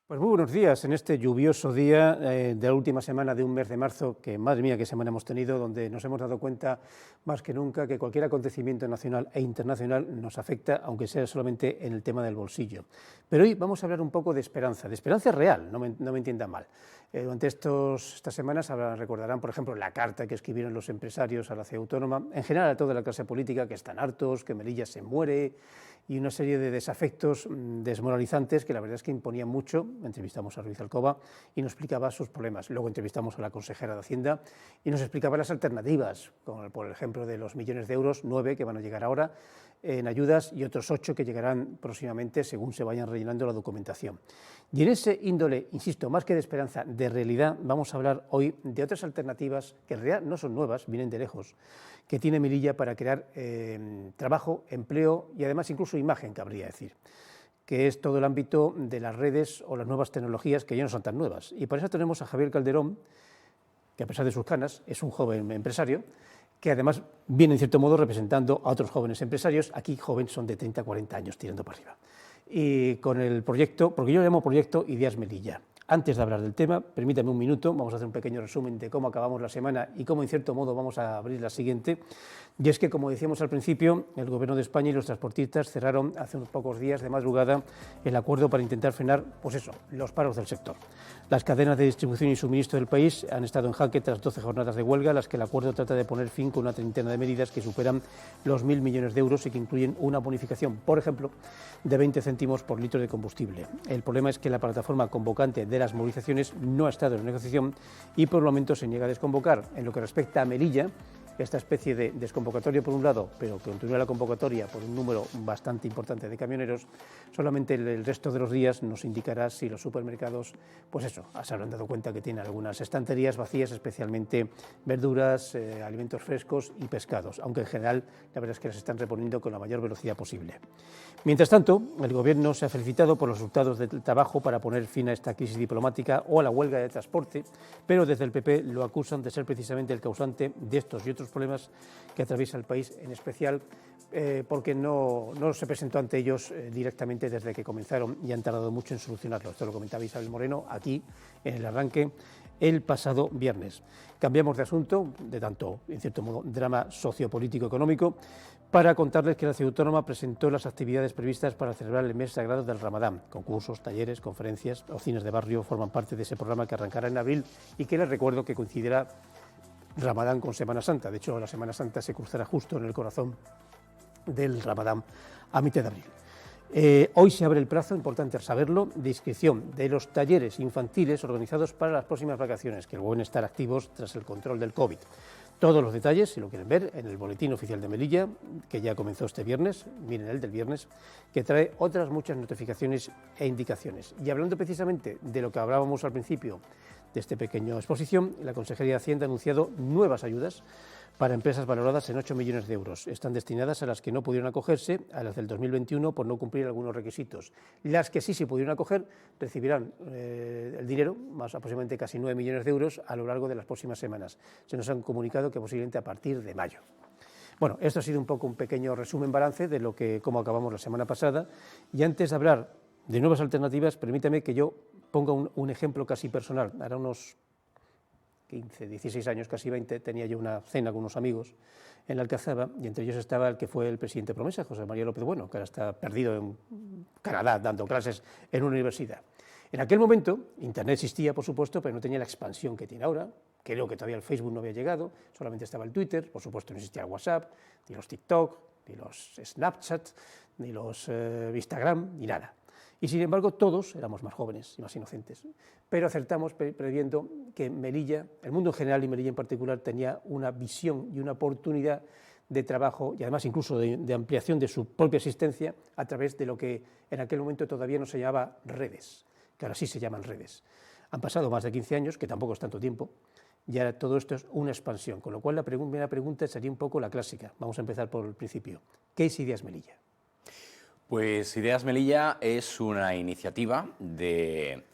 Pues muy buenos días en este lluvioso día de la última semana de un mes de marzo, que madre mía qué semana hemos tenido, donde nos hemos dado cuenta más que nunca que cualquier acontecimiento nacional e internacional nos afecta, aunque sea solamente en el tema del bolsillo. Pero hoy vamos a hablar un poco de esperanza real, no me entiendan mal. Durante estas semanas recordarán, por ejemplo, la carta que escribieron los empresarios a la ciudad autónoma, en general a toda la clase política, que están hartos, que Melilla se muere, y una serie de desafectos desmoralizantes que la verdad es que imponían mucho. Entrevistamos a Ruiz Alcoba y nos explicaba sus problemas. Luego entrevistamos a la consejera de Hacienda y nos explicaba las alternativas, como por ejemplo de los millones de euros, 9 que van a llegar ahora en ayudas y otros 8 que llegarán próximamente según se vayan rellenando la documentación. Y en ese índole, insisto, más que de esperanza, de realidad, vamos a hablar hoy de otras alternativas que en realidad no son nuevas, vienen de lejos, que tiene Melilla para crear trabajo, empleo y además incluso imagen, cabría decir, que es todo el ámbito de las redes o las nuevas tecnologías que ya no son tan nuevas. Y por eso tenemos a Javier Calderón, que a pesar de sus canas es un joven empresario, que además viene en cierto modo representando a otros jóvenes empresarios. Aquí jóvenes son de 30 a 40 años tirando para arriba. Y con el proyecto, porque yo lo llamo proyecto Ideas Melilla. Antes de hablar del tema, permítame un minuto, vamos a hacer un pequeño resumen de cómo acabamos la semana y cómo en cierto modo vamos a abrir la siguiente. Y es que, como decíamos al principio, el Gobierno de España y los transportistas cerraron hace unos pocos días de madrugada el acuerdo para intentar frenar, pues eso, los paros del sector. Las cadenas de distribución y suministro del país han estado en jaque tras 12 jornadas de huelga, las que el acuerdo trata de poner fin con una treintena de medidas que superan los 1.000 millones de euros y que incluyen una bonificación, por ejemplo, de 20 céntimos por litro de combustible. El problema es que la plataforma convocante de las movilizaciones no ha estado en negociación y por el momento se niega a desconvocar. En lo que respecta a Melilla, esta especie de desconvocatoria por un lado, pero que continúa la convocatoria por un número bastante importante de camioneros, solamente el resto de los días nos indicará si los supermercados, pues eso, se habrán dado cuenta que tienen algunas estanterías vacías, especialmente verduras, alimentos frescos y pescados, aunque en general la verdad es que las están reponiendo con la mayor velocidad posible. Mientras tanto, el Gobierno se ha felicitado por los resultados del trabajo para poner fin a esta crisis diplomática o a la huelga de transporte, pero desde el PP lo acusan de ser precisamente el causante de estos y otros problemas que atraviesa el país, en especial porque no se presentó ante ellos directamente desde que comenzaron y han tardado mucho en solucionarlo. Esto lo comentaba Isabel Moreno aquí en el arranque el pasado viernes. Cambiamos de asunto, de tanto, en cierto modo, drama sociopolítico-económico, para contarles que la ciudad autónoma presentó las actividades previstas para celebrar el mes sagrado del Ramadán. Concursos, talleres, conferencias o cines de barrio forman parte de ese programa que arrancará en abril y que les recuerdo que coincidirá Ramadán con Semana Santa. De hecho, la Semana Santa se cruzará justo en el corazón del Ramadán a mitad de abril. Hoy se abre el plazo, importante saberlo, de inscripción de los talleres infantiles organizados para las próximas vacaciones, que vuelven a estar activos tras el control del COVID. Todos los detalles, si lo quieren ver, en el Boletín Oficial de Melilla, que ya comenzó este viernes, miren el del viernes, que trae otras muchas notificaciones e indicaciones. Y hablando precisamente de lo que hablábamos al principio de esta pequeña exposición, la Consejería de Hacienda ha anunciado nuevas ayudas para empresas valoradas en 8 millones de euros. Están destinadas a las que no pudieron acogerse, a las del 2021 por no cumplir algunos requisitos. Las que sí se pudieron acoger recibirán el dinero, más aproximadamente casi 9 millones de euros, a lo largo de las próximas semanas. Se nos han comunicado que posiblemente a partir de mayo. Bueno, esto ha sido un poco un pequeño resumen balance de cómo acabamos la semana pasada. Y antes de hablar de nuevas alternativas, permítame que yo ponga un ejemplo casi personal. Hará unos 15, 16 años, casi 20, tenía yo una cena con unos amigos en la Alcazaba y entre ellos estaba el que fue el presidente Promesa, José María López Bueno, que ahora está perdido en Canadá dando clases en una universidad. En aquel momento, Internet existía, por supuesto, pero no tenía la expansión que tiene ahora. Creo que todavía el Facebook no había llegado, solamente estaba el Twitter, por supuesto no existía el WhatsApp, ni los TikTok, ni los Snapchat, ni los Instagram, ni nada. Y sin embargo todos éramos más jóvenes y más inocentes, pero acertamos previendo que Melilla, el mundo en general y Melilla en particular, tenía una visión y una oportunidad de trabajo y además incluso de ampliación de su propia existencia a través de lo que en aquel momento todavía no se llamaba redes, que ahora sí se llaman redes. Han pasado más de 15 años, que tampoco es tanto tiempo, y ahora todo esto es una expansión, con lo cual la primera pregunta sería un poco la clásica. Vamos a empezar por el principio. ¿Qué es Ideas Melilla? Pues Ideas Melilla es una iniciativa de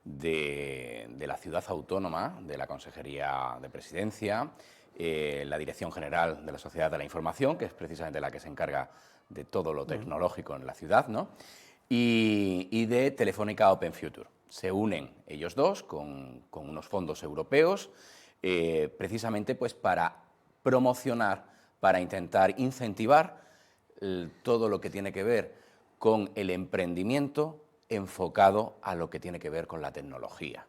la ciudad autónoma, de la Consejería de Presidencia, la Dirección General de la Sociedad de la Información, que es precisamente la que se encarga de todo lo tecnológico en la ciudad, ¿no? y de Telefónica Open Future. Se unen ellos dos con unos fondos europeos, precisamente pues para promocionar, para intentar incentivar todo lo que tiene que ver con el emprendimiento enfocado a lo que tiene que ver con la tecnología.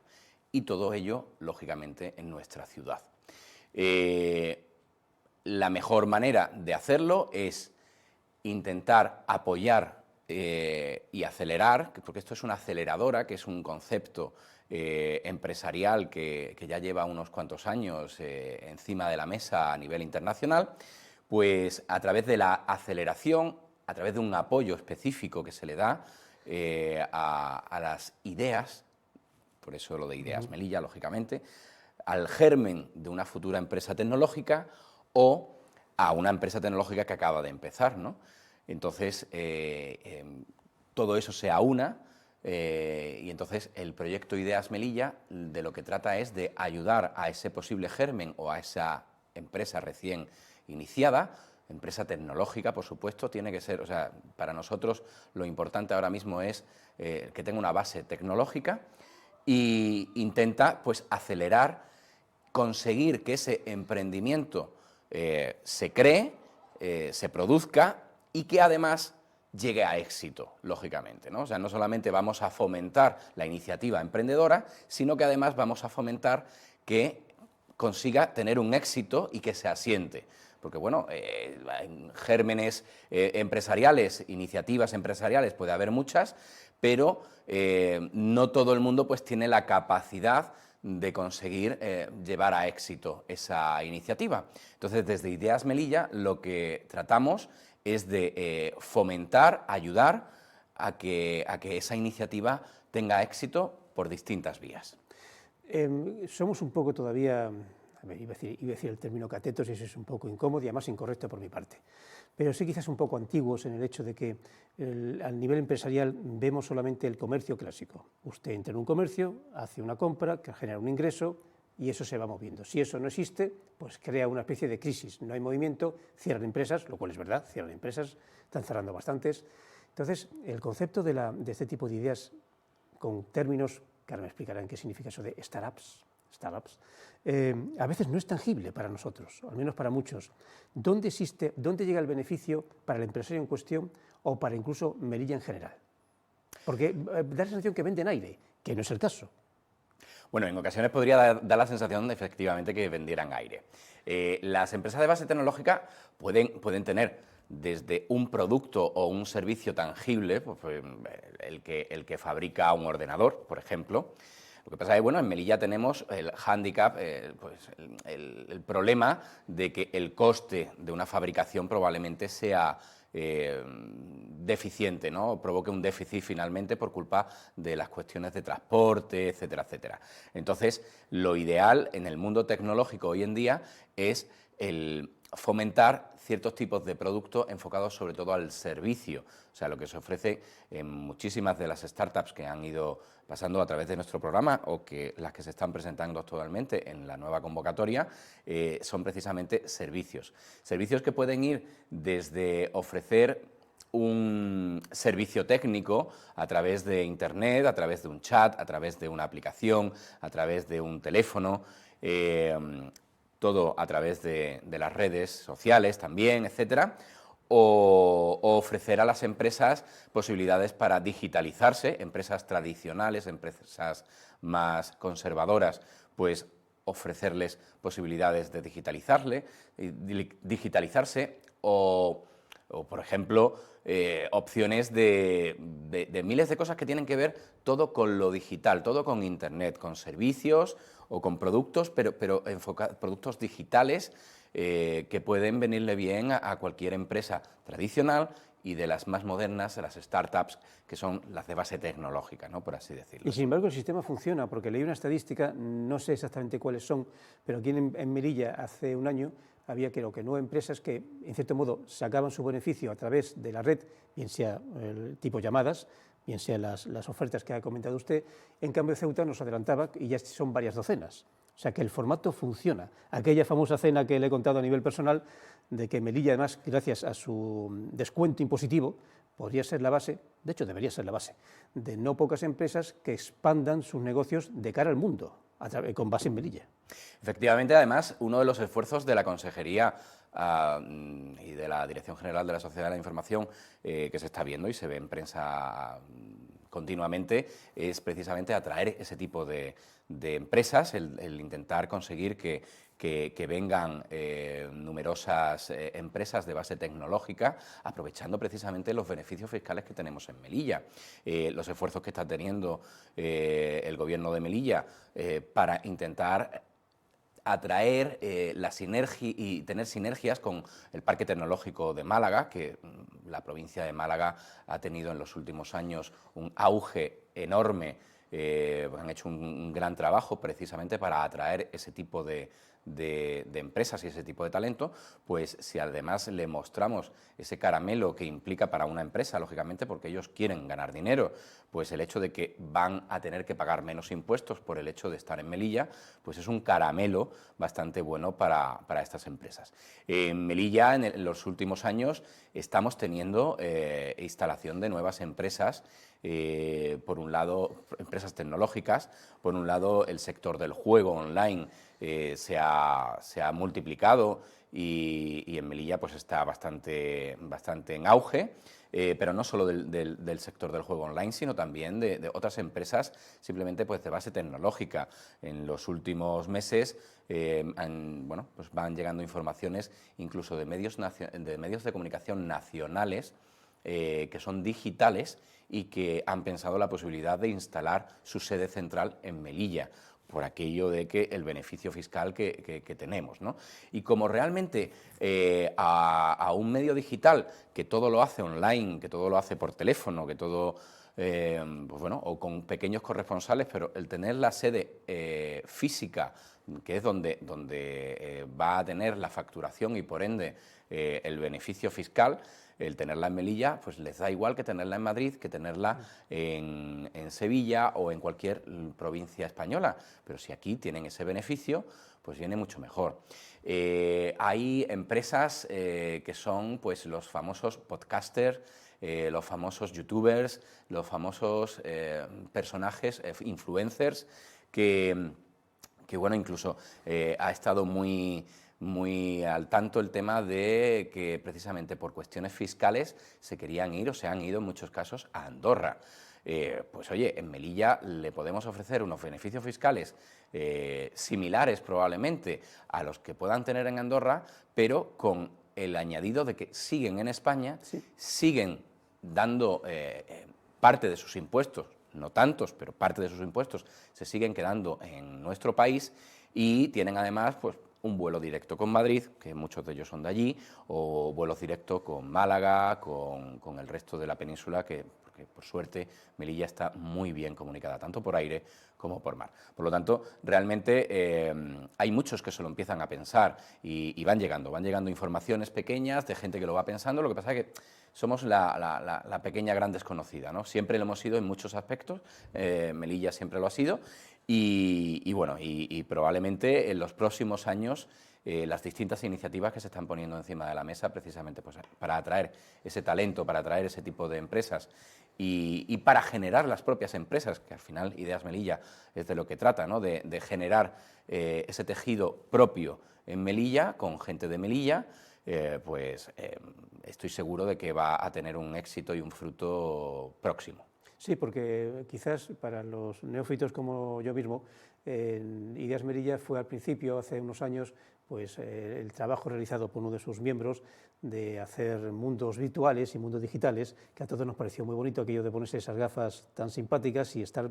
Y todo ello, lógicamente, en nuestra ciudad. La mejor manera de hacerlo es intentar apoyar y acelerar, porque esto es una aceleradora, que es un concepto empresarial que ya lleva unos cuantos años encima de la mesa a nivel internacional, pues a través de la aceleración, a través de un apoyo específico que se le da a las ideas, por eso lo de Ideas Melilla, lógicamente, al germen de una futura empresa tecnológica o a una empresa tecnológica que acaba de empezar, ¿no? Entonces, todo eso se aúna y entonces el proyecto Ideas Melilla de lo que trata es de ayudar a ese posible germen o a esa empresa recién iniciada, empresa tecnológica, por supuesto, tiene que ser, o sea, para nosotros lo importante ahora mismo es que tenga una base tecnológica e intenta pues acelerar, conseguir que ese emprendimiento se cree, se produzca y que además llegue a éxito, lógicamente, ¿no? O sea, no solamente vamos a fomentar la iniciativa emprendedora, sino que además vamos a fomentar que consiga tener un éxito y que se asiente. Porque, bueno, gérmenes empresariales, iniciativas empresariales, puede haber muchas, pero no todo el mundo pues tiene la capacidad de conseguir llevar a éxito esa iniciativa. Entonces, desde Ideas Melilla lo que tratamos es de fomentar, ayudar a que esa iniciativa tenga éxito por distintas vías. Somos un poco todavía, a ver, iba a decir el término catetos y eso es un poco incómodo y además incorrecto por mi parte, pero sí quizás un poco antiguos en el hecho de que al nivel empresarial vemos solamente el comercio clásico. Usted entra en un comercio, hace una compra que genera un ingreso y eso se va moviendo. Si eso no existe, pues crea una especie de crisis, no hay movimiento, cierran empresas, lo cual es verdad, cierran empresas, están cerrando bastantes. Entonces, el concepto de este tipo de ideas con términos, que ahora me explicarán qué significa eso de startups, a veces no es tangible para nosotros, al menos para muchos. ¿Dónde llega el beneficio para el empresario en cuestión o para incluso Melilla en general? Porque da la sensación que venden aire, que no es el caso. Bueno, en ocasiones podría dar la sensación de efectivamente que vendieran aire. Las empresas de base tecnológica pueden tener desde un producto o un servicio tangible, pues, el que fabrica un ordenador, por ejemplo. Lo que pasa es que, bueno, en Melilla tenemos el hándicap, pues el problema de que el coste de una fabricación probablemente sea deficiente, ¿no? Provoque un déficit finalmente por culpa de las cuestiones de transporte, etcétera, etcétera. Entonces, lo ideal en el mundo tecnológico hoy en día es el fomentar ciertos tipos de productos enfocados sobre todo al servicio, o sea, lo que se ofrece en muchísimas de las startups que han ido pasando a través de nuestro programa o que las que se están presentando actualmente en la nueva convocatoria son precisamente servicios. Servicios que pueden ir desde ofrecer un servicio técnico a través de Internet, a través de un chat, a través de una aplicación, a través de un teléfono, todo a través de las redes sociales también, etcétera, o ofrecer a las empresas posibilidades para digitalizarse, empresas tradicionales, empresas más conservadoras, pues ofrecerles posibilidades de digitalizarse o por ejemplo, opciones de miles de cosas que tienen que ver todo con lo digital, todo con Internet, con servicios o con productos, pero productos digitales que pueden venirle bien a cualquier empresa tradicional y de las más modernas, de las startups, que son las de base tecnológica, ¿no?, por así decirlo. Y sin embargo el sistema funciona, porque leí una estadística, no sé exactamente cuáles son, pero aquí en Melilla hace un año había creo que 9 empresas que, en cierto modo, sacaban su beneficio a través de la red, bien sea el tipo llamadas, bien sea las ofertas que ha comentado usted. En cambio, Ceuta nos adelantaba y ya son varias docenas. O sea que el formato funciona. Aquella famosa cena que le he contado a nivel personal, de que Melilla, además, gracias a su descuento impositivo, podría ser la base, de hecho debería ser la base, de no pocas empresas que expandan sus negocios de cara al mundo, con base en Melilla. Efectivamente, además, uno de los esfuerzos de la Consejería y de la Dirección General de la Sociedad de la Información que se está viendo y se ve en prensa continuamente es precisamente atraer ese tipo de empresas, el intentar conseguir que vengan numerosas empresas de base tecnológica, aprovechando precisamente los beneficios fiscales que tenemos en Melilla. Los esfuerzos que está teniendo el Gobierno de Melilla para intentar atraer la sinergia y tener sinergias con el Parque Tecnológico de Málaga, que la provincia de Málaga ha tenido en los últimos años un auge enorme. Han hecho un gran trabajo precisamente para atraer ese tipo de empresas y ese tipo de talento, pues si además le mostramos ese caramelo que implica para una empresa, lógicamente porque ellos quieren ganar dinero, pues el hecho de que van a tener que pagar menos impuestos por el hecho de estar en Melilla, pues es un caramelo bastante bueno para estas empresas. En Melilla, en los últimos años, estamos teniendo instalación de nuevas empresas, por un lado, empresas tecnológicas, por un lado, el sector del juego online se ha multiplicado y en Melilla pues está bastante en auge, pero no solo del sector del juego online, sino también de otras empresas simplemente pues de base tecnológica. En los últimos meses pues van llegando informaciones incluso de medios de comunicación nacionales que son digitales y que han pensado la posibilidad de instalar su sede central en Melilla, por aquello de que el beneficio fiscal que tenemos, ¿no? Y como realmente a un medio digital que todo lo hace online, que todo lo hace por teléfono, que todo, pues bueno, o con pequeños corresponsales, pero el tener la sede física, que es donde va a tener la facturación y por ende el beneficio fiscal, el tenerla en Melilla, pues les da igual que tenerla en Madrid, que tenerla en Sevilla o en cualquier provincia española. Pero si aquí tienen ese beneficio, pues viene mucho mejor. Hay empresas que son pues los famosos podcasters, los famosos youtubers, los famosos personajes, influencers, que bueno, incluso ha estado muy al tanto el tema de que precisamente por cuestiones fiscales se querían ir o se han ido en muchos casos a Andorra. Pues oye, en Melilla le podemos ofrecer unos beneficios fiscales similares probablemente a los que puedan tener en Andorra, pero con el añadido de que siguen en España, sí, siguen dando parte de sus impuestos, no tantos, pero parte de sus impuestos se siguen quedando en nuestro país y tienen además pues un vuelo directo con Madrid, que muchos de ellos son de allí, o vuelos directos con Málaga, con el resto de la península, porque por suerte Melilla está muy bien comunicada, tanto por aire como por mar. Por lo tanto, realmente hay muchos que se lo empiezan a pensar y van llegando informaciones pequeñas de gente que lo va pensando. Lo que pasa es que somos la pequeña gran desconocida, ¿no? Siempre lo hemos sido en muchos aspectos, Melilla siempre lo ha sido, y bueno, y probablemente en los próximos años las distintas iniciativas que se están poniendo encima de la mesa precisamente pues, para atraer ese talento, para atraer ese tipo de empresas y para generar las propias empresas, que al final Ideas Melilla es de lo que trata, ¿no? de generar ese tejido propio en Melilla, con gente de Melilla, estoy seguro de que va a tener un éxito y un fruto próximo. Sí, porque quizás para los neófitos como yo mismo, Ideas Melilla fue al principio, hace unos años, pues el trabajo realizado por uno de sus miembros de hacer mundos virtuales y mundos digitales, que a todos nos pareció muy bonito aquello de ponerse esas gafas tan simpáticas y estar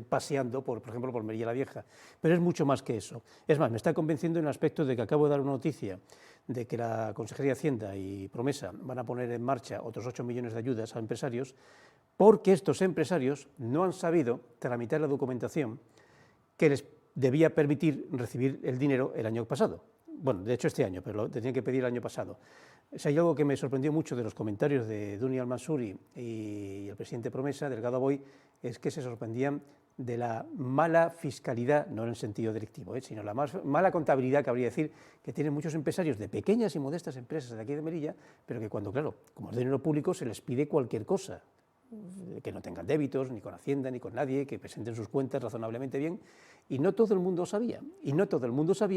paseando, por ejemplo, por Melilla la Vieja. Pero es mucho más que eso. Es más, me está convenciendo en el aspecto de que acabo de dar una noticia de que la Consejería de Hacienda y Promesa van a poner en marcha otros 8 millones de ayudas a empresarios, porque estos empresarios no han sabido tramitar la documentación que les debía permitir recibir el dinero el año pasado. Bueno, de hecho este año, pero lo tenían que pedir el año pasado. Hay algo que me sorprendió mucho de los comentarios de Duni Al-Mansuri y el presidente Promesa, Delgado Aboy, es que se sorprendían de la mala fiscalidad, no en el sentido delictivo, sino la mala contabilidad que habría que decir que tienen muchos empresarios de pequeñas y modestas empresas de aquí de Melilla, pero que cuando, claro, como es dinero público, se les pide cualquier cosa, que no tengan débitos, ni con Hacienda, ni con nadie, que presenten sus cuentas razonablemente bien, y no todo el mundo sabía,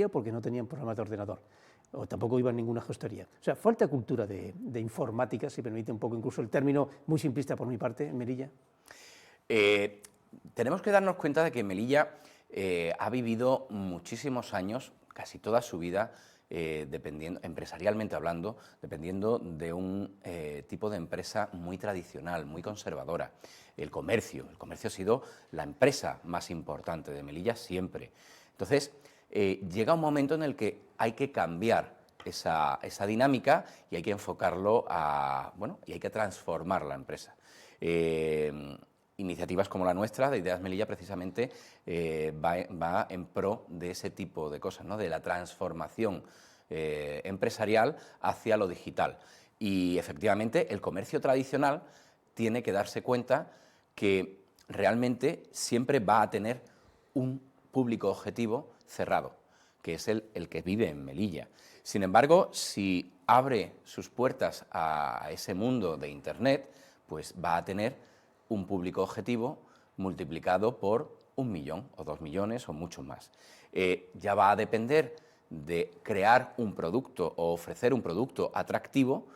porque no tenían programas de ordenador, o tampoco iban a ninguna gestoría. O sea, falta cultura de informática, si permite un poco incluso el término muy simplista por mi parte, en Melilla. Tenemos que darnos cuenta de que Melilla ha vivido muchísimos años, casi toda su vida, empresarialmente hablando, dependiendo de un tipo de empresa muy tradicional, muy conservadora. El comercio ha sido la empresa más importante de Melilla siempre. Entonces, llega un momento en el que hay que cambiar esa dinámica y hay que enfocarlo y hay que transformar la empresa. Iniciativas como la nuestra, de Ideas Melilla, precisamente va en pro de ese tipo de cosas, ¿no? De la transformación empresarial hacia lo digital. Y efectivamente el comercio tradicional tiene que darse cuenta que realmente siempre va a tener un público objetivo cerrado, que es el que vive en Melilla. Sin embargo, si abre sus puertas a ese mundo de Internet, pues va a tener un público objetivo multiplicado por 1 millón o 2 millones o mucho más. Ya va a depender de crear un producto o ofrecer un producto atractivo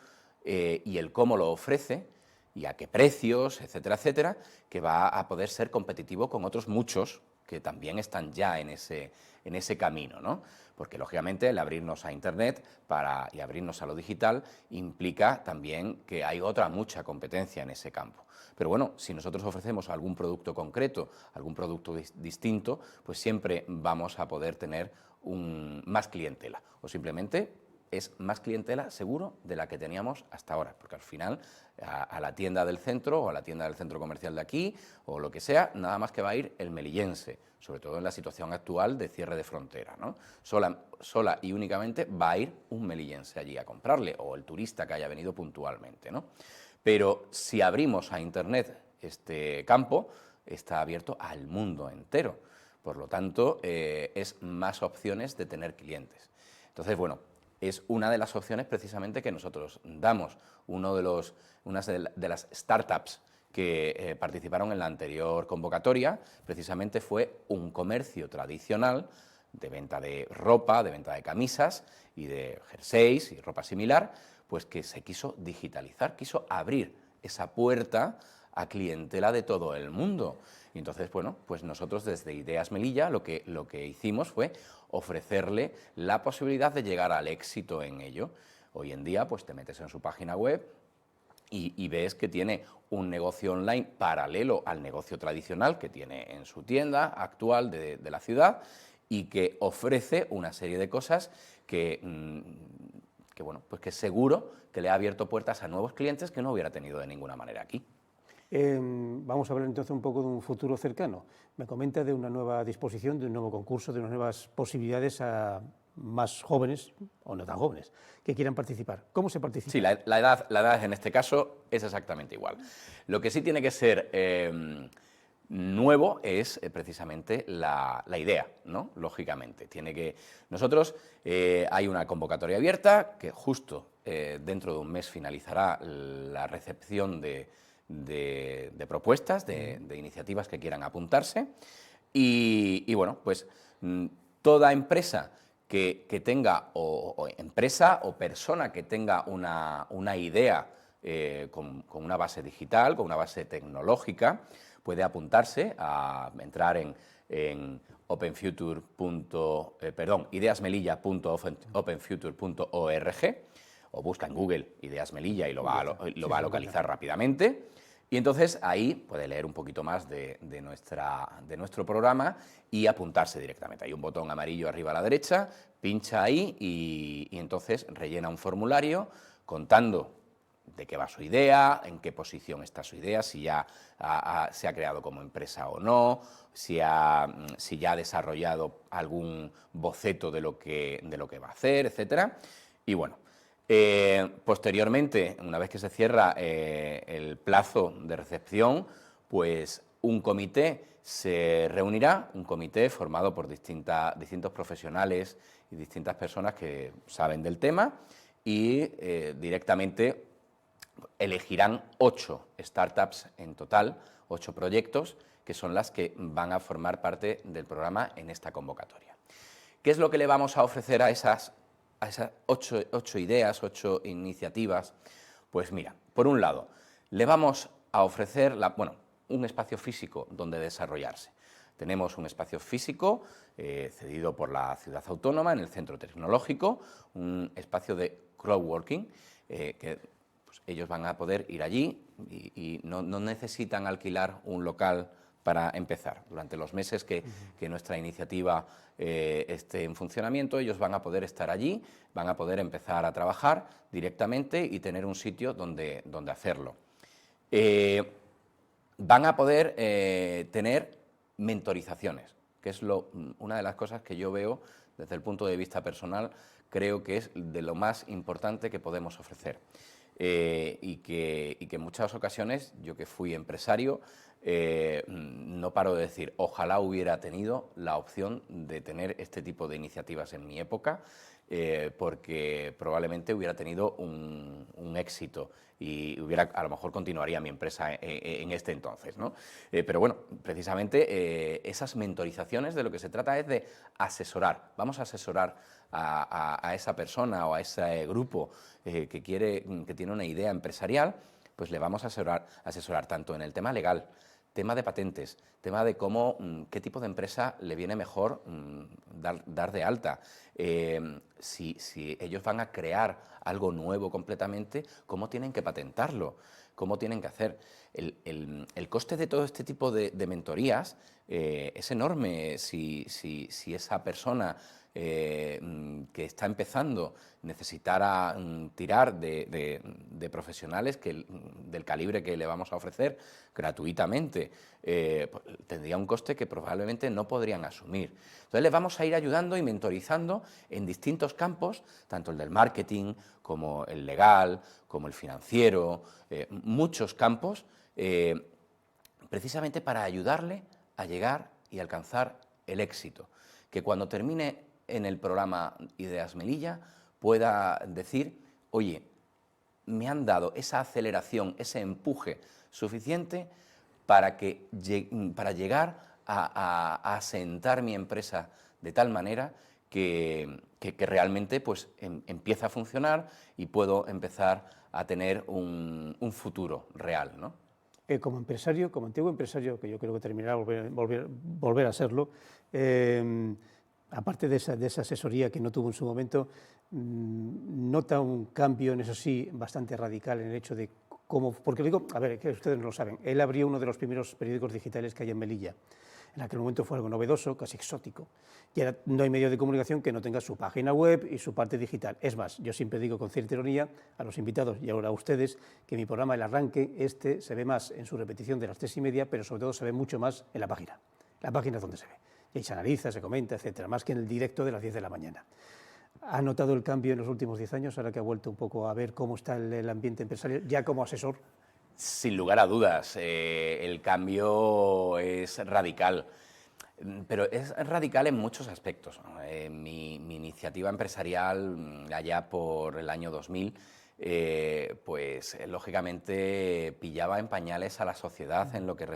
y el cómo lo ofrece y a qué precios, etcétera, etcétera, que va a poder ser competitivo con otros muchos que también están ya en ese camino, ¿no? Porque, lógicamente, el abrirnos a Internet y abrirnos a lo digital implica también que hay mucha competencia en ese campo. Pero bueno, si nosotros ofrecemos algún producto concreto, algún producto distinto, pues siempre vamos a poder tener más clientela, o simplemente es más clientela seguro de la que teníamos hasta ahora, porque al final a la tienda del centro o a la tienda del centro comercial de aquí o lo que sea, nada más que va a ir el melillense, sobre todo en la situación actual de cierre de frontera, ¿no? Sola y únicamente va a ir un melillense allí a comprarle, o el turista que haya venido puntualmente, ¿no? Pero si abrimos a Internet este campo, está abierto al mundo entero. Por lo tanto, es más opciones de tener clientes. Entonces, bueno, es una de las opciones precisamente que nosotros damos. Una de las startups que participaron en la anterior convocatoria precisamente fue un comercio tradicional de venta de ropa, de venta de camisas y de jerseys y ropa similar, pues que se quiso digitalizar, quiso abrir esa puerta a clientela de todo el mundo. Y entonces, bueno, pues nosotros desde Ideas Melilla lo que hicimos fue ofrecerle la posibilidad de llegar al éxito en ello. Hoy en día, pues te metes en su página web y ves que tiene un negocio online paralelo al negocio tradicional que tiene en su tienda actual de la ciudad y que ofrece una serie de cosas que bueno, pues que seguro que le ha abierto puertas a nuevos clientes que no hubiera tenido de ninguna manera aquí. Vamos a hablar entonces un poco de un futuro cercano. Me comenta de una nueva disposición, de un nuevo concurso, de unas nuevas posibilidades a más jóvenes, o no tan jóvenes, que quieran participar. ¿Cómo se participa? Sí, la edad en este caso es exactamente igual. Lo que sí tiene que ser nuevo es precisamente la idea, ¿no? Lógicamente. Nosotros hay una convocatoria abierta que justo dentro de un mes finalizará la recepción de propuestas, de iniciativas que quieran apuntarse y bueno, pues toda empresa que tenga, o empresa o persona que tenga una idea con una base digital, con una base tecnológica, puede apuntarse a entrar en ideasmelilla.openfuture.org o busca en Google Ideas Melilla y lo va a localizar rápidamente. Y entonces ahí puede leer un poquito más de nuestro programa y apuntarse directamente. Hay un botón amarillo arriba a la derecha, pincha ahí y entonces rellena un formulario contando de qué va su idea, en qué posición está su idea, si ya se ha creado como empresa o no, si ya ha desarrollado algún boceto de lo que va a hacer, etcétera. Y bueno, posteriormente, una vez que se cierra el plazo de recepción, pues un comité se reunirá un comité formado por distintos profesionales y distintas personas que saben del tema y directamente elegirán 8 startups en total, 8 proyectos, que son las que van a formar parte del programa en esta convocatoria. ¿Qué es lo que le vamos a ofrecer a esas 8 ideas, 8 iniciativas? Pues mira, por un lado, le vamos a ofrecer un espacio físico donde desarrollarse. Tenemos un espacio físico cedido por la Ciudad Autónoma en el Centro Tecnológico, un espacio de crowdworking que pues, ellos van a poder ir allí y no necesitan alquilar un local para empezar. Durante los meses que nuestra iniciativa esté en funcionamiento, ellos van a poder estar allí, van a poder empezar a trabajar directamente y tener un sitio donde hacerlo. Van a poder tener mentorizaciones, que es una de las cosas que yo veo desde el punto de vista personal, creo que es de lo más importante que podemos ofrecer. Y que en muchas ocasiones, yo que fui empresario, no paro de decir, ojalá hubiera tenido la opción de tener este tipo de iniciativas en mi época, porque probablemente hubiera tenido un éxito y a lo mejor continuaría mi empresa en este entonces, ¿no? Pero bueno, precisamente esas mentorizaciones, de lo que se trata es de asesorar. Vamos a asesorar a esa persona o a ese grupo que tiene una idea empresarial, pues le vamos a asesorar tanto en el tema legal, tema de patentes, tema de qué tipo de empresa le viene mejor dar de alta. Si ellos van a crear algo nuevo completamente, ¿cómo tienen que patentarlo? ¿Cómo tienen que hacer? El coste de todo este tipo de mentorías es enorme. Si esa persona que está empezando necesitara tirar de profesionales del calibre que le vamos a ofrecer gratuitamente, tendría un coste que probablemente no podrían asumir. Entonces les vamos a ir ayudando y mentorizando en distintos campos, tanto el del marketing como el legal, como el financiero, muchos campos, precisamente para ayudarle a llegar y alcanzar el éxito. Que cuando termine en el programa Ideas Melilla pueda decir, oye, me han dado esa aceleración, ese empuje suficiente para llegar a asentar mi empresa de tal manera que realmente pues, empieza a funcionar y puedo empezar a tener un futuro real, ¿no? Como empresario, como antiguo empresario, que yo creo que terminará volver a serlo, aparte de esa asesoría que no tuvo en su momento, nota un cambio, en eso sí, bastante radical en el hecho de cómo, porque digo, a ver, que ustedes no lo saben, él abrió uno de los primeros periódicos digitales que hay en Melilla. En aquel momento fue algo novedoso, casi exótico. Y ahora no hay medio de comunicación que no tenga su página web y su parte digital. Es más, yo siempre digo con cierta ironía a los invitados y ahora a ustedes que mi programa El Arranque se ve más en su repetición de las 3:30, pero sobre todo se ve mucho más en la página. La página es donde se ve. Y ahí se analiza, se comenta, etcétera, más que en el directo de las 10 de la mañana. ¿Ha notado el cambio en los últimos 10 años, ahora que ha vuelto un poco a ver cómo está el ambiente empresarial, ya como asesor? Sin lugar a dudas, el cambio es radical, pero es radical en muchos aspectos, ¿no? Mi iniciativa empresarial, allá por el año 2000, pues lógicamente pillaba en pañales a la sociedad en lo que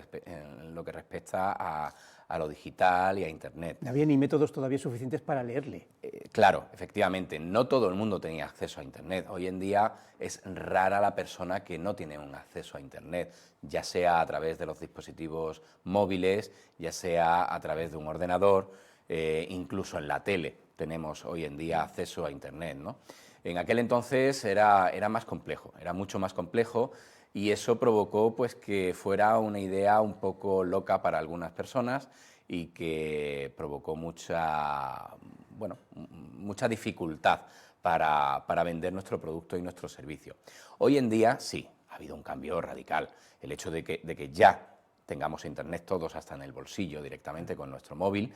respecta a lo digital y a Internet. No había ni métodos todavía suficientes para leerle. Claro, efectivamente, no todo el mundo tenía acceso a Internet. Hoy en día es rara la persona que no tiene un acceso a Internet, ya sea a través de los dispositivos móviles, ya sea a través de un ordenador, incluso en la tele tenemos hoy en día acceso a Internet, ¿no? En aquel entonces era más complejo, era mucho más complejo, y eso provocó pues, que fuera una idea un poco loca para algunas personas y que provocó mucha dificultad para vender nuestro producto y nuestro servicio. Hoy en día sí, ha habido un cambio radical. El hecho de que ya tengamos Internet todos hasta en el bolsillo directamente con nuestro móvil,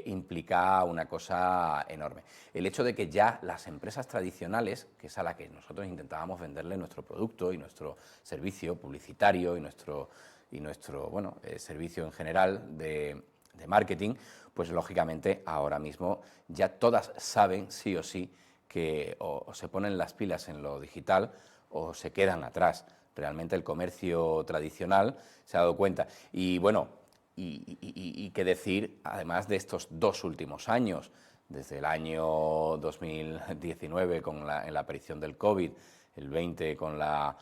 implica una cosa enorme. El hecho de que ya las empresas tradicionales, que es a la que nosotros intentábamos venderle nuestro producto y nuestro servicio publicitario y nuestro y nuestro servicio en general de marketing, pues lógicamente ahora mismo ya todas saben sí o sí que o se ponen las pilas en lo digital o se quedan atrás. Realmente el comercio tradicional se ha dado cuenta. Y bueno, y qué decir, además de estos 2 últimos años, desde el año 2019 en la aparición del COVID, el 20 con la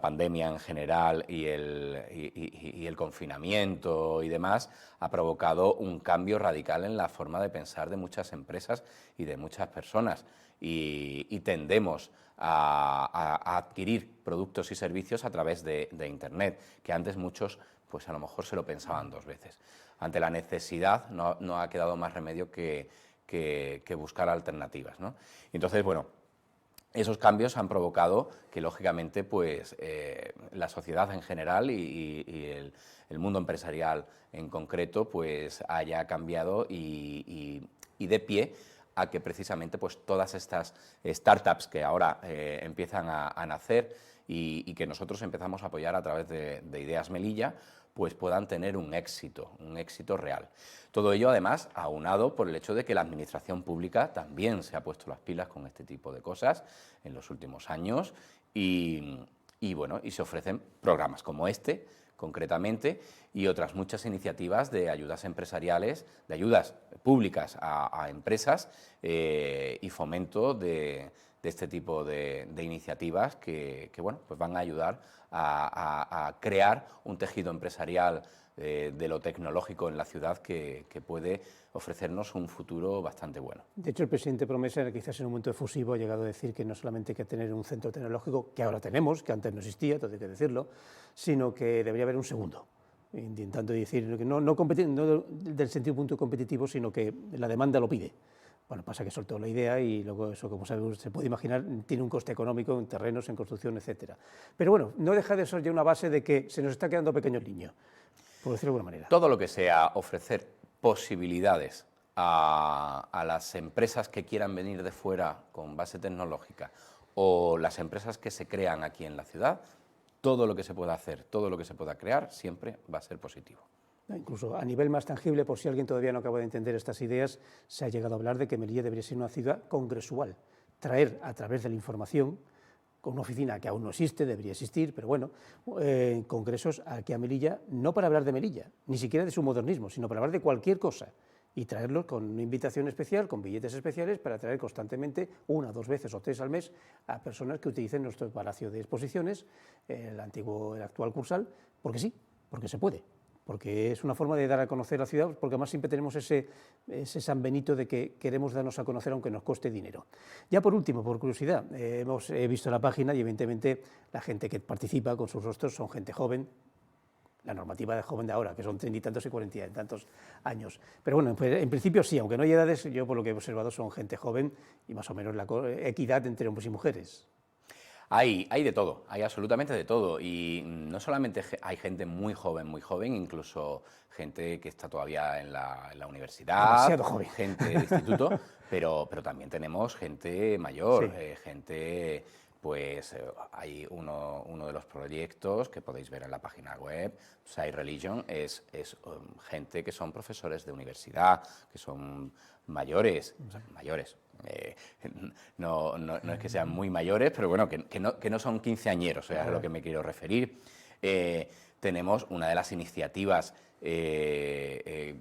pandemia en general y el confinamiento y demás, ha provocado un cambio radical en la forma de pensar de muchas empresas y de muchas personas. Y tendemos a adquirir productos y servicios a través de Internet, que antes muchos pues a lo mejor se lo pensaban 2 veces. Ante la necesidad no ha quedado más remedio que buscar alternativas, ¿no? Entonces, bueno, esos cambios han provocado que, lógicamente, pues, la sociedad en general y el mundo empresarial en concreto pues, haya cambiado y dé pie a que precisamente pues, todas estas startups que ahora empiezan a nacer y que nosotros empezamos a apoyar a través de Ideas Melilla, pues puedan tener un éxito real. Todo ello, además, aunado por el hecho de que la administración pública también se ha puesto las pilas con este tipo de cosas en los últimos años y se ofrecen programas como este, concretamente, y otras muchas iniciativas de ayudas empresariales, de ayudas públicas a empresas y fomento de este tipo de iniciativas que pues van a ayudar a crear un tejido empresarial de lo tecnológico en la ciudad que puede ofrecernos un futuro bastante bueno. De hecho, el presidente Promesa, quizás en un momento efusivo, ha llegado a decir que no solamente hay que tener un centro tecnológico, que ahora tenemos, que antes no existía, todo hay que decirlo, sino que debería haber un segundo, intentando decir que no del sentido punto competitivo, sino que la demanda lo pide. Bueno, pasa que soltó la idea y luego eso, como se puede imaginar, tiene un coste económico en terrenos, en construcción, etcétera. Pero bueno, no deja de ser ya una base de que se nos está quedando pequeño el niño, por decirlo de alguna manera. Todo lo que sea ofrecer posibilidades a las empresas que quieran venir de fuera con base tecnológica o las empresas que se crean aquí en la ciudad, todo lo que se pueda hacer, todo lo que se pueda crear, siempre va a ser positivo. Incluso a nivel más tangible, por si alguien todavía no acaba de entender estas ideas, se ha llegado a hablar de que Melilla debería ser una ciudad congresual, traer a través de la información, con una oficina que aún no existe, debería existir, pero bueno, congresos aquí a Melilla, no para hablar de Melilla, ni siquiera de su modernismo, sino para hablar de cualquier cosa, y traerlos con una invitación especial, con billetes especiales, para traer constantemente 1, 2 veces o 3 al mes a personas que utilicen nuestro palacio de exposiciones, el actual Cursal, porque sí, porque se puede. Porque es una forma de dar a conocer la ciudad, porque además siempre tenemos ese San Benito de que queremos darnos a conocer aunque nos cueste dinero. Ya por último, por curiosidad, he visto la página y evidentemente la gente que participa con sus rostros son gente joven, la normativa de joven de ahora, que son 30 y tantos y 40 y tantos años. Pero bueno, en principio sí, aunque no hay edades, yo por lo que he observado son gente joven y más o menos la equidad entre hombres y mujeres. Hay de todo, hay absolutamente de todo, y no solamente hay gente muy joven, incluso gente que está todavía en la universidad, demasiado joven, gente de instituto, pero también tenemos gente mayor, sí. gente, pues hay uno de los proyectos que podéis ver en la página web, Side Religion, es gente que son profesores de universidad, que son mayores, no es que sean muy mayores, pero bueno, que no son quinceañeros, es a lo que me quiero referir. Tenemos una de las iniciativas que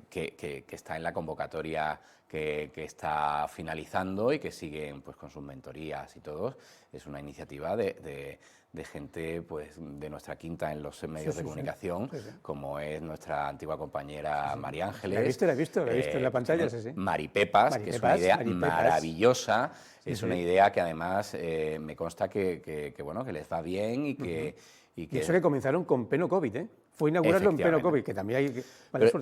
está en la convocatoria que está finalizando y que siguen pues, con sus mentorías y todo. Es una iniciativa de gente pues, de nuestra quinta en los medios de comunicación, como es nuestra antigua compañera María Ángeles. La he visto en la pantalla, Maripepas, que es una idea maravillosa, es una idea que además me consta que les va bien y que... Y eso que comenzaron con pleno COVID, ¿eh? Fue inaugurarlo en pleno COVID, que también hay...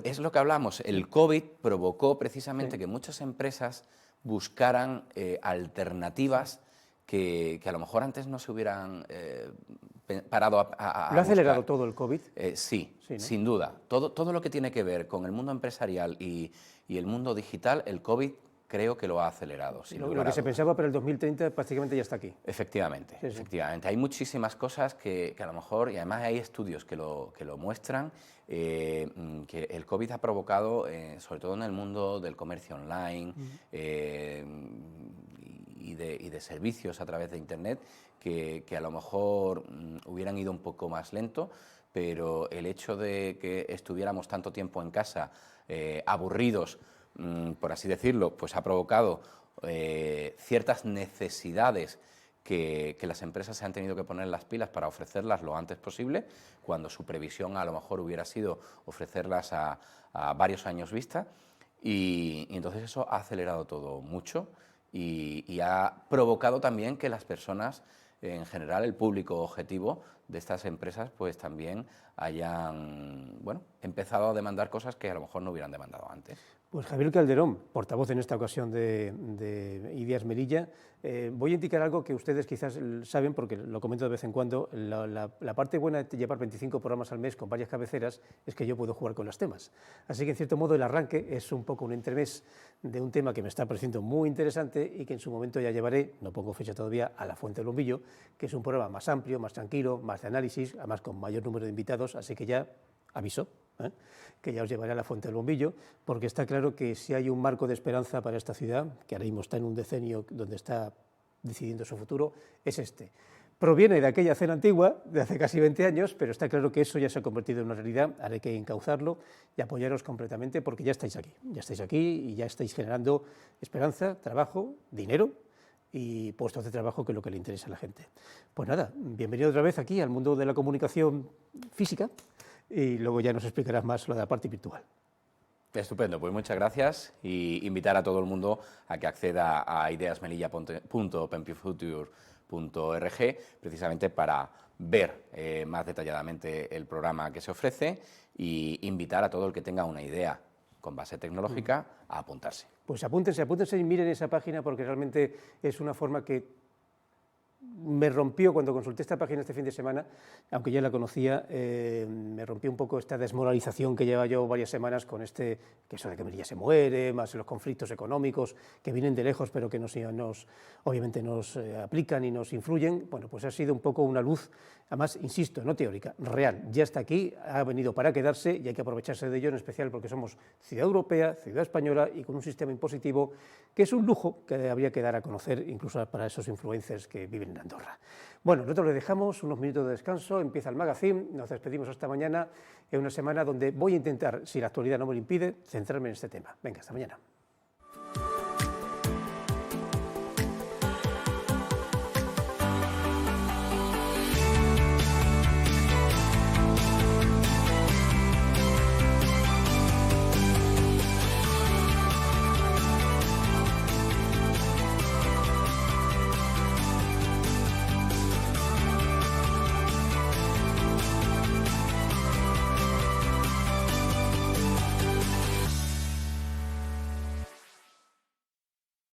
Es lo que hablamos, el COVID provocó precisamente que muchas empresas buscaran alternativas que a lo mejor antes no se hubieran parado a ¿Lo ha acelerado buscar. todo el COVID? Sí, ¿no? Sin duda. Todo lo que tiene que ver con el mundo empresarial y el mundo digital, el COVID creo que lo ha acelerado. Lo que se pensaba para el 2030 prácticamente ya está aquí. Efectivamente, Sí, sí. efectivamente. Hay muchísimas cosas que a lo mejor, y además hay estudios que lo muestran, que el COVID ha provocado, sobre todo en el mundo del comercio online y de servicios a través de Internet, que a lo mejor hubieran ido un poco más lento, pero el hecho de que estuviéramos tanto tiempo en casa, aburridos, por así decirlo, pues ha provocado ciertas necesidades que las empresas se han tenido que poner las pilas para ofrecerlas lo antes posible, cuando su previsión a lo mejor hubiera sido ofrecerlas a varios años vista, y entonces eso ha acelerado todo mucho y ha provocado también que las personas, en general el público objetivo de estas empresas, pues también hayan empezado a demandar cosas que a lo mejor no hubieran demandado antes. Pues Javier Calderón, portavoz en esta ocasión de Ideas Melilla, voy a indicar algo que ustedes quizás saben, porque lo comento de vez en cuando. La parte buena de llevar 25 programas al mes con varias cabeceras es que yo puedo jugar con los temas. Así que, en cierto modo, el arranque es un poco un entremés de un tema que me está pareciendo muy interesante y que en su momento ya llevaré, no pongo fecha todavía, a La Fuente del Bombillo, que es un programa más amplio, más tranquilo, más de análisis, además con mayor número de invitados, así que ya aviso, que ya os llevaré a La Fuente del Bombillo, porque está claro que si hay un marco de esperanza para esta ciudad, que ahora mismo está en un decenio donde está decidiendo su futuro, es este. Proviene de aquella cena antigua, de hace casi 20 años, pero está claro que eso ya se ha convertido en una realidad. Ahora hay que encauzarlo y apoyaros completamente, porque ya estáis aquí y ya estáis generando esperanza, trabajo, dinero y puestos de trabajo, que es lo que le interesa a la gente. Pues nada, bienvenido otra vez aquí al mundo de la comunicación física, y luego ya nos explicarás más lo de la parte virtual. Estupendo, pues muchas gracias, y invitar a todo el mundo a que acceda a ideasmelilla.pempifuture.org precisamente para ver más detalladamente el programa que se ofrece, y invitar a todo el que tenga una idea con base tecnológica a apuntarse. Pues apúntense y miren esa página, porque realmente es una forma que me rompió cuando consulté esta página este fin de semana, aunque ya la conocía. Me rompió un poco esta desmoralización que lleva yo varias semanas con que eso de que Melilla se muere, más los conflictos económicos que vienen de lejos, pero que obviamente nos aplican y nos influyen. Bueno, pues ha sido un poco una luz, además, insisto, no teórica, real. Ya está aquí, ha venido para quedarse y hay que aprovecharse de ello, en especial porque somos ciudad europea, ciudad española, y con un sistema impositivo que es un lujo que habría que dar a conocer, incluso para esos influencers que viven en Andorra. Bueno, nosotros le dejamos unos minutos de descanso, empieza el magazine, nos despedimos hasta mañana, en una semana donde voy a intentar, si la actualidad no me lo impide, centrarme en este tema. Venga, hasta mañana.